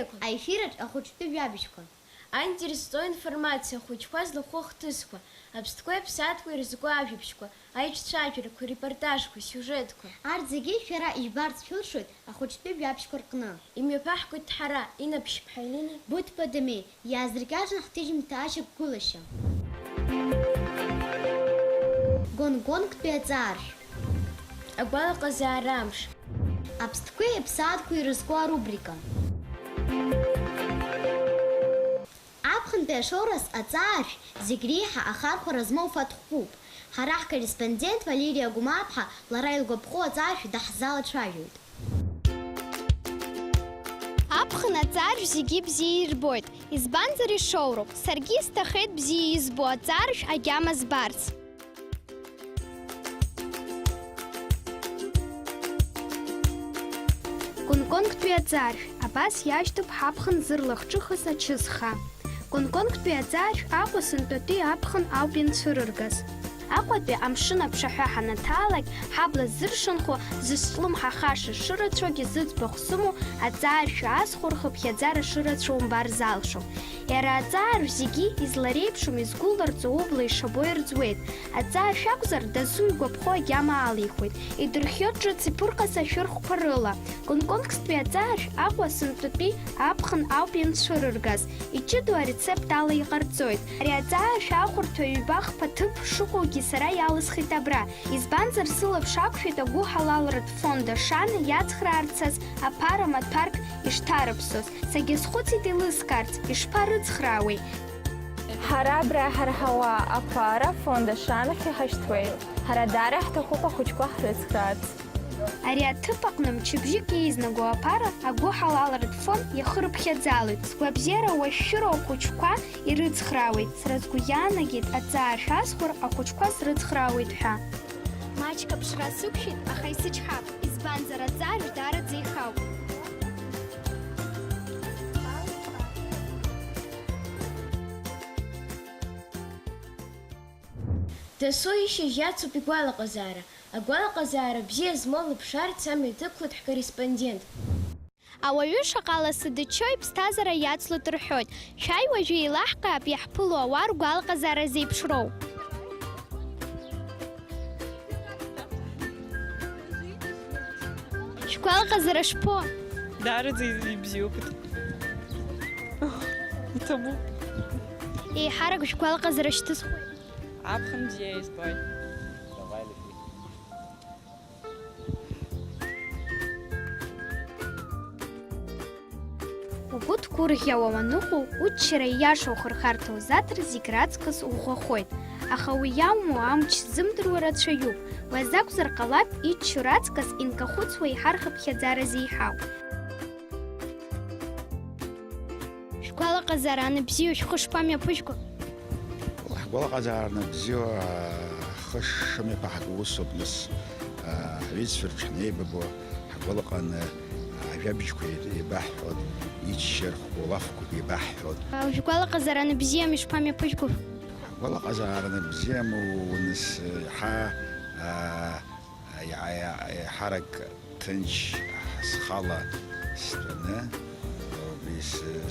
аиқәа. Аефираҿ ахәыҷтәы жәабжьқәа. Аинтересуа информациа хәыҷқәа злахәу ахҭысқәа, аԥстәқәеи аԥсаатәқәеи ирызку ажәабжьқәа, аиҿцәажәарақәа, репортажқәа, сиужетқәа. Арҭ зегьы шәара ижәбарц шәылшоит ахәыҷтәы жәабжьқәа рҟны. Имҩаԥаҳкуеит ҳара, инаԥшьԥҳа Елена. Будпа Дамеи, иаазыркьаҿны ҳҭыжьымҭа ашьақәгылашьа. Гонконгтәи аҵааршә. Агәалаҟазаара амш. Аԥстәқәеи аԥсаатәқәеи ирызку арубрика. Аԥхынтәи ашоурас аҵааршә зегь реиҳа ахархәара змоу фатәхәуп. Ҳара ҳкорреспондент Валерия Гәымааԥҳа лара илгәаԥхо аҵааршә даҳзалацәажәоит. Аԥхын аҵааршә зегьы бзиа ирбоит, избанзар ишоуроуп. Саргьы исҭахеит бзиа избо аҵааршә агьама збарц. Гонконгтәи аҵааршә, абас иашьҭоуп ҳаԥхын зырлахҿыхыз ачысха. Гонконгтәи аҵааршә Аҟәа сынтәатәи аԥхын ауп ианцәырыргаз. Аҟәатәи амшын аԥшаҳәа ҳанаҭаалак, ҳабла ззыршанхо, зыслымҳахаша шырацәоугьы зыӡбахә сымоу аҵааршә аасхәо рхыԥхьаӡара шырацәоу умбар залшо. Иара аҵааршә зегьы излареиԥшым изгәыларҵо убла ишабо ирӡуеит. Аҵааршә акәзар, дасу игәаԥхо агьама алихуеит. Идырхиоит ҿыц иԥырҟаз ашәырхқәа рыла. Гонконгтәи аҵааршә Аҟәа сынтәатәи аԥхын ауп ианцәырыргаз. Иҷыдоу арецепт ала иҟарҵоит. Ари аҵааршә ахәырҭоу ҩба хԥа-ҭыԥ шыҟоугьы сара иалысхит абра. Избанзар сылаԥш ақәшәеит агәыҳалалратә фонд ашана иацхраарцаз аԥара маҭәарк ишҭарыԥсоз. Сагьазхәыцит еилыскаарц, ишԥарыцхраауеи? Ҳара абра ҳарҳауа аԥара фонд ашанахь иҳашьҭуеит. Ҳара даара ҳҭахуп ахәыҷқәа ҳрыцхраарц. Ари аҭыԥ аҟны мчыбжьык еизнаго аԥара агәыҳалалратә фонд иахырԥхьаӡалоит. Сгәабзиара уашәшәыроу ахәыҷқәа ирыцхраауеит. Сара сгәы иаанагеит аҵааршә асхәар ахәыҷқәа срыцхраауеит ҳәа. Маҷк аԥшра сықәшәеит, аха исычҳап, избанзар аҵааршә даараӡа ихауп. Дасу ишьыжь иацуп игәалаҟазаара. Агәалаҟазаара бзиа змоу лыԥшаарц амҩа дықәлоит ҳкорреспондент. Ауаҩы шаҟа лассы дыччо иԥсҭазаара иацлоит рҳәоит. Шәааи уажәы еилаҳкаап иаҳԥыло ауаа ргәалаҟазаара зеиԥшроу. Шәгәалаҟазаара шԥо? Даараӡа ибзиоуп. Иҭабуп. Еиҳарак шәгәалаҟазаара шьҭызхуеит. Аԥхын бзиа избоит. Угәы ҭгәырӷьауа уаныҟоу, уччара ииашоу ухырхарҭа узаҭар зегь раҵкыс уӷәӷәахоит. Аха уи иаумоу амч зымдыруа рацәаҩуп. Уи азакәзар ҟалап иччо раҵкыс инкахәыцуа еиҳа рхыԥхьаӡара зеиҳау. Шәгәалаҟазаара аныбзиоу шәхы шԥамҩаԥыжәго? Ҳгәалаҟазаара набзиоу ҳхы шымҩаԥаҳго усуп, нас ҳҩызцәа рҿы ҳнеибабо ҳгәалаҟаны ажәабжьқәа еибаҳҳәот, ичча рхәылафқәа еибаҳҳәот. Шәгәалаҟазаара аныбзиам ишԥамҩаԥыжәго? Ҳгәалаҟазаара набзиаму, нас иаҳарак ҭынч схала стәаны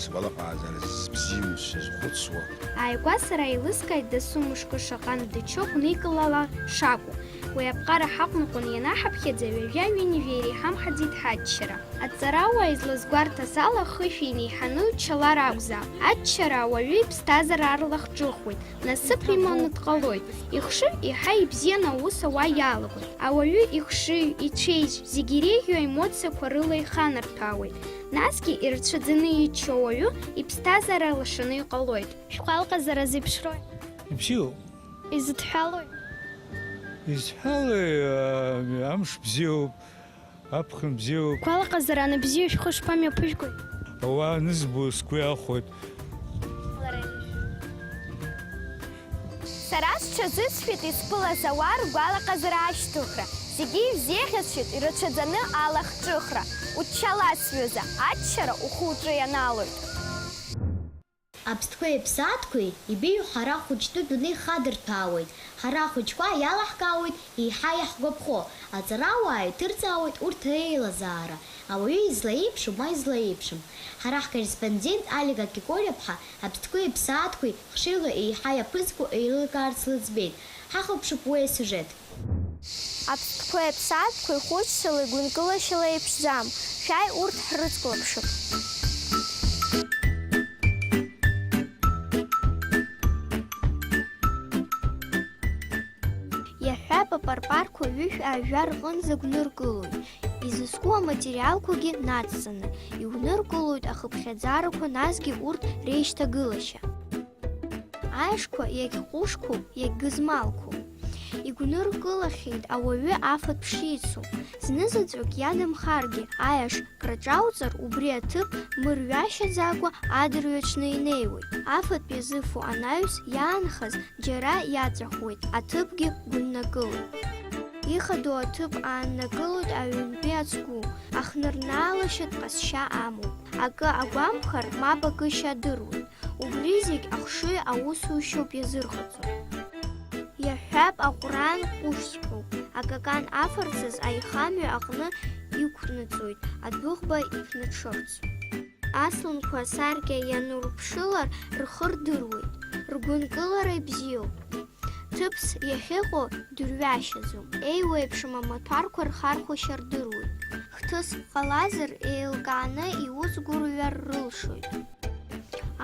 сгәалаҟазаара збзиоу сызхәыцуа. Ааигәа сара еилыскааит дасу мышкы шаҟантә дыччо гәникылала шакәу. Уи аԥҟара ҳаҟныҟәан ианаҳаԥхьаӡа ҩажәа-ҩынҩажәа иреиҳамҳаӡеит ҳаччара. Аҵарауаа излазгәарҭаз ала хышәа инеиҳаны уччалар акәзаап. Аччара ауаҩы иԥсҭазаара арлахҿыхуеит, насыԥ иманы дҟалоит. Ихшыҩ еиҳа ибзианы аус ауа иалагоит. Ауаҩы ихшыҩ, ицәеижь зегьы иреиӷьу аемоциақәа рыла иханарҭәаауеит. Насгьы ирцәаӡаны иччо ауаҩы иԥсҭазаара лашаны иҟалоит. Шәгәалаҟазаара зеиԥшрои? Ибзиоуп. Изыҭҳәалои? Изҳәалои амш бзиоуп, аԥхын бзиоуп. Шәгәалаҟазаара аныбзиоу шәхы шԥамҩаԥыжәгои? Ауаа анызбо сгәы иахәоит. Сара сҽазысшәеит исԥылаз ауаа ргәалаҟазаара ашьҭыхра. Зегьы ивзеиӷьасшәеит ирацәаӡаны алахҿыхра. Уччала сҩыза, аччара ухы-уҿы ианалоит. Аԥстәқәеи аԥсаатәқәеи ибеиоу ҳара хәыҷтәы дунеи хадырҭәаауеит. Ҳара ҳхәыҷқәа иалаҳкаауеит еиҳа иаҳгәаԥхо. Аҵарауаа иҭырҵаауеит урҭ реилазаара. Ауаҩы излаиеиԥшым, ма излаиеиԥшым. Ҳара ҳкорреспондент Алика Киколиаԥҳа аԥстәқәеи аԥсаатәқәеи хшыҩла еиҳа иаԥызго еилыркаарц лыӡбеит. Ҳахәаԥшып уи асиужет. Аԥстәқәеи аԥсаатәқәеи хәыцшьала гәынкылашьала еиԥшӡам. Шәааи урҭ ҳрыцклаԥшып. Иаҳҳәап, апарпарқәа ҩышә ажәа рҟынӡа гәныргылоит. Изызку аматериалқәагьы нацҵаны. Игәныргылоит ахыԥхьаӡарақәа, насгьы урҭ реишьҭагылашьа. Аишқәа иагьҟәышқәоуп, иагьгызмалқәоуп. Игәныргылахьеит ауаҩы афатә шицу. Знызаҵәык иадамхаргьы, аиаш краҿауҵар, убри аҭыԥ мырҩашьаӡакәа адырҩаҽны инеиуеит. Афатә иазыфо анаҩс иаанхаз џьара иаҵәахуеит, аҭыԥгьы гәыннакылоит. Ихадоу аҭыԥ ааннакылоит аҩнтәи ацгәы, ахнырнаалашьатә ҟазшьа амоуп. Акы агәамԥхар, мап акышьа адыруеит. Убри зегь ахшыҩ аусушьоуп иазырхаҵо. Иаҳҳәап, аҟәраан ҟәышҵәҟьоуп. Акакан афарцаз аихамҩа аҟны иқәнаҵоит, адәыӷба иԥнаҽырц. Асланқәа асаркьа ианурԥшылар, рхы рдыруеит. Ргәынкылара ибзиоуп. Ҭыԥс иахьыҟоу дырҩашьаӡом. Еиуеиԥшым амаҭәарқәа рхархәашьа рдыруеит. Хҭыс ҟалазар, еилкааны иус гәырҩар рылшоит.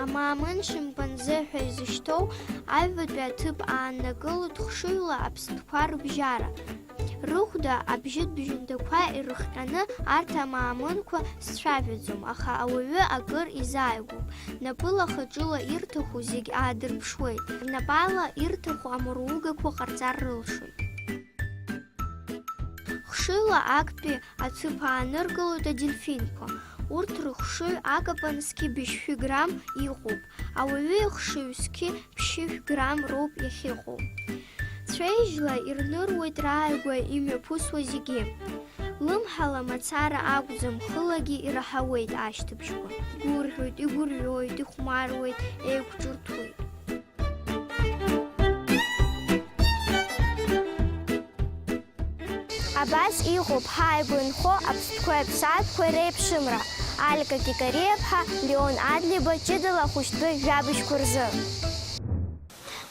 Амаамын шимпанзе ҳәа изышьҭоу аҩбатәи аҭыԥ ааннакылоит хшыҩла аԥстәқәа рыбжьара. Рыхәда абжьытбжьындақәа ирыхҟьаны арҭ амаамынқәа зцәажәаӡом, аха ауаҩы акыр изааигәоуп. Напыла-хаҿыла ирҭаху зегь аадырԥшуеит. Рнапала ирҭаху амругақәа ҟарҵар рылшоит. Хшыҩла актәи аҭыԥ ааныркылоит адельфинқәа. Урҭ рыхшыҩ акапансгьы быжь-шәы грамм иҟоуп. Ауаҩы ихшыҩзгьы ԥшьышә грамм роуп иахьыҟоу. Цәеижьла ирныруеит рааигәа имҩаԥысуа зегьы. Лымҳала мацара акәӡам, хылагьы ираҳауеит ашьҭыбжьқәа. Игәырӷьоит, игәырҩоит, ихәмаруеит, еиқәҿырҭуеит. Абас иҟоуп ҳааигәа инхо аԥстәқәеи аԥсаатәқәеи реиԥшымра. Алика Кикариаԥҳа, Леон Адлиба, ҷыдала ахәыҷтәы жәабжьқәа рзы.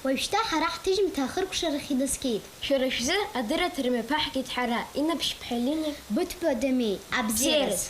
Уажәшьҭа ҳара ҳҭыжьымҭа ахыркәшарахь инаскьеит. Шәара шәзы адырраҭара мҩаԥаҳгеит ҳара. Инапшьԥҳа Лина, Быҭәба Дамеи, абзиараз.